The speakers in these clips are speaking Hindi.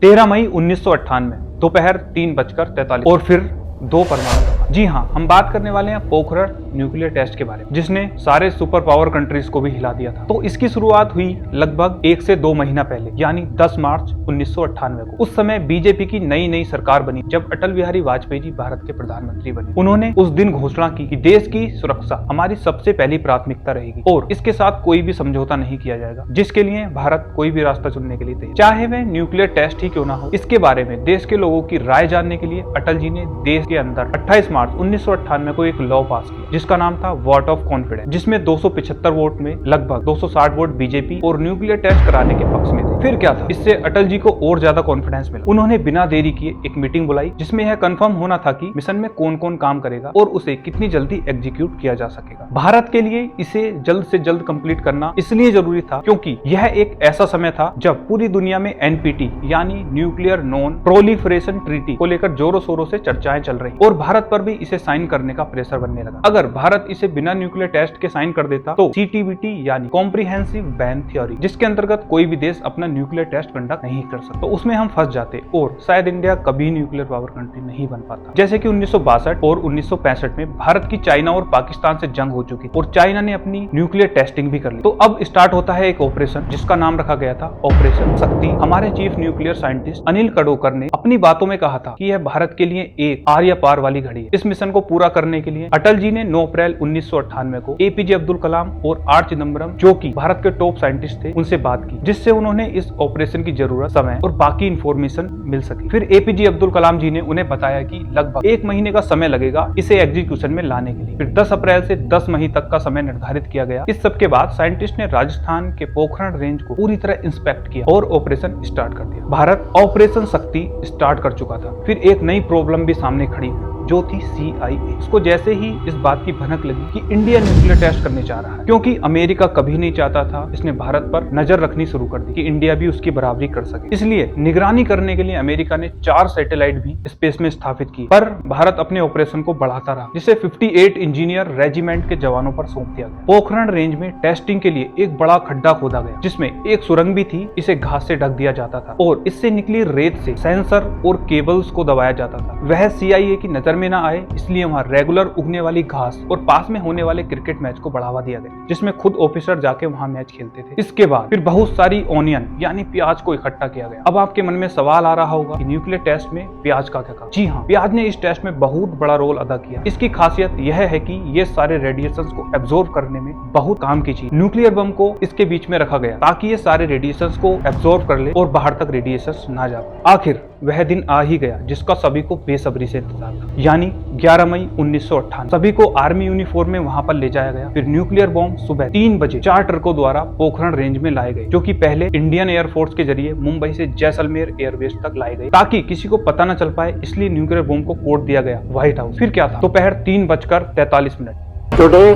13 मई 1998 दोपहर 3:43 और फिर 2 परमाणु। जी हाँ, हम बात करने वाले हैं पोखरण न्यूक्लियर टेस्ट के बारे में, जिसने सारे सुपर पावर कंट्रीज को भी हिला दिया था। तो इसकी शुरुआत हुई लगभग 1 से 2 महीना पहले, यानी 10 मार्च 1998 को। उस समय बीजेपी की नई सरकार बनी, जब अटल बिहारी वाजपेयी जी भारत के प्रधानमंत्री बने। उन्होंने उस दिन घोषणा की कि देश की सुरक्षा हमारी सबसे पहली प्राथमिकता रहेगी और इसके साथ कोई भी समझौता नहीं किया जाएगा, जिसके लिए भारत कोई भी रास्ता चुनने के लिए तैयार, चाहे वह न्यूक्लियर टेस्ट ही क्यों ना हो। इसके बारे में देश के लोगों की राय जानने के लिए अटल जी ने देश के अंदर 28 मार्च 1998 को एक लॉ पास किया, जिसका नाम था वोट ऑफ कॉन्फिडेंस, जिसमें 275 वोट में लगभग 260 वोट बीजेपी और न्यूक्लियर टेस्ट कराने के पक्ष में थे। फिर क्या था, इससे अटल जी को और ज्यादा कॉन्फिडेंस मिला। उन्होंने बिना देरी किए एक मीटिंग बुलाई, जिसमें यह कंफर्म होना था कि मिशन में कौन कौन काम करेगा और उसे कितनी जल्दी एग्जीक्यूट किया जा सकेगा। भारत के लिए इसे जल्द से जल्द कंप्लीट करना इसलिए जरूरी था क्योंकि यह एक ऐसा समय था जब पूरी दुनिया में एनपीटी यानी न्यूक्लियर नॉन प्रोलिफरेशन ट्रीटी को लेकर जोरों शोरों से चर्चाएं चल रही और भारत पर भी इसे साइन करने का प्रेशर बनने लगा। अगर भारत इसे बिना न्यूक्लियर टेस्ट के साइन कर देता तो सीटीबीटी यानी कॉम्प्रिहेंसिव बैन थ्योरी, जिसके अंतर्गत कोई भी देश अपना न्यूक्लियर टेस्ट कंडक्ट नहीं कर सकता, तो उसमें हम फंस जाते और शायद इंडिया कभी न्यूक्लियर पावर कंट्री नहीं बन पाता। जैसे कि 1962 और 1965 में भारत की चाइना और पाकिस्तान से जंग हो चुकी और चाइना ने अपनी न्यूक्लियर टेस्टिंग भी कर ली। तो अब स्टार्ट होता है एक ऑपरेशन जिसका नाम रखा गया था ऑपरेशन शक्ति। हमारे चीफ न्यूक्लियर साइंटिस्ट अनिल कडोकर ने अपनी बातों में कहा था कि यह भारत के लिए एक आर या पार वाली घड़ी है। इस मिशन को पूरा करने के लिए अटल जी ने 9 अप्रैल 1998 को एपीजे अब्दुल कलाम और आर चिदम्बरम, जो कि भारत के टॉप साइंटिस्ट थे, उनसे बात की, जिससे उन्होंने इस ऑपरेशन की जरूरत, समय और बाकी इंफॉर्मेशन मिल सकी। फिर एपीजे अब्दुल कलाम जी ने उन्हें बताया कि लगभग 1 महीने का समय लगेगा इसे एग्जीक्यूशन में लाने के लिए। फिर 10 अप्रैल से 10 मई तक का समय निर्धारित किया गया। इस सब के बाद साइंटिस्ट ने राजस्थान के पोखरण रेंज को पूरी तरह इंस्पेक्ट किया और ऑपरेशन स्टार्ट कर दिया। भारत ऑपरेशन शक्ति स्टार्ट कर चुका था। फिर एक नई प्रॉब्लम भी सामने खड़ी हुई, जो थी CIA। उसको जैसे ही इस बात की भनक लगी कि इंडिया न्यूक्लियर टेस्ट करने जा रहा है, क्योंकि अमेरिका कभी नहीं चाहता था, इसने भारत पर नजर रखनी शुरू कर दी कि इंडिया भी उसकी बराबरी कर सके। इसलिए निगरानी करने के लिए अमेरिका ने 4 सैटेलाइट भी स्पेस में स्थापित किए, पर भारत अपने ऑपरेशन को बढ़ाता रहा, जिसे 58 इंजीनियर रेजिमेंट के जवानों पर सौंप दिया गया। पोखरण रेंज में टेस्टिंग के लिए एक बड़ा खड्डा खोदा गया, जिसमें एक सुरंग भी थी, इसे घास से ढक दिया जाता था और इससे निकली रेत से सेंसर और केबल्स को दबाया जाता था। वह CIA की नजर में ना आए, इसलिए वहां रेगुलर उगने वाली घास और पास में होने वाले क्रिकेट मैच को बढ़ावा दिया गया, जिसमें खुद ऑफिसर जाके वहां मैच खेलते थे। इसके बाद फिर बहुत सारी ऑनियन यानी प्याज को इकट्ठा किया गया। अब आपके मन में सवाल आ रहा होगा कि न्यूक्लियर टेस्ट में प्याज का क्या काम? जी हाँ, प्याज ने इस टेस्ट में बहुत बड़ा रोल अदा किया। इसकी खासियत यह है कि ये सारे रेडिएशंस को एब्जॉर्ब करने में बहुत काम की चीज। न्यूक्लियर बम को इसके बीच में रखा गया ताकि ये सारे रेडिएशंस को एब्जॉर्ब कर ले और बाहर तक रेडिएशंस ना जा पाए। आखिर वह दिन आ ही गया जिसका सभी को बेसब्री से इंतजार था, यानी 11 मई 1998। सभी को आर्मी यूनिफॉर्म में वहां पर ले जाया गया। फिर न्यूक्लियर बॉम्ब सुबह 3 बजे 4 ट्रकों द्वारा पोखरण रेंज में लाए गए, जो कि पहले इंडियन एयरफोर्स के जरिए मुंबई से जैसलमेर एयरबेस तक लाए गए, ताकि किसी को पता न चल पाए। इसलिए न्यूक्लियर बॉम्ब को कोड दिया गया व्हाइट हाउस। फिर क्या था, दोपहर 3:43। Today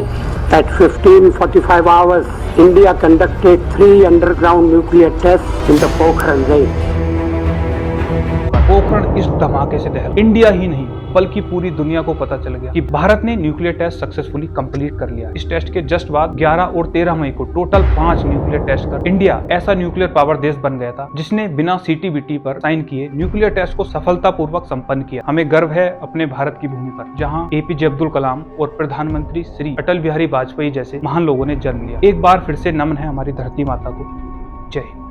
at 15:45 hours, India conducted 3 underground nuclear tests in the Pokhran range. Pokhran इस धमाके से दहल इंडिया ही नहीं बल्कि पूरी दुनिया को पता चल गया कि भारत ने न्यूक्लियर टेस्ट सक्सेसफुली कंप्लीट कर लिया। इस टेस्ट के जस्ट बाद 11 और 13 मई को टोटल 5 न्यूक्लियर टेस्ट कर इंडिया ऐसा न्यूक्लियर पावर देश बन गया था जिसने बिना CTBT पर साइन किए न्यूक्लियर टेस्ट को सफलतापूर्वक संपन्न किया। हमें गर्व है अपने भारत की भूमि पर, जहाँ एपीजे अब्दुल कलाम और प्रधानमंत्री श्री अटल बिहारी वाजपेयी जैसे महान लोगों ने जन्म लिया। एक बार फिर से नमन है हमारी धरती माता को। जय हिंद।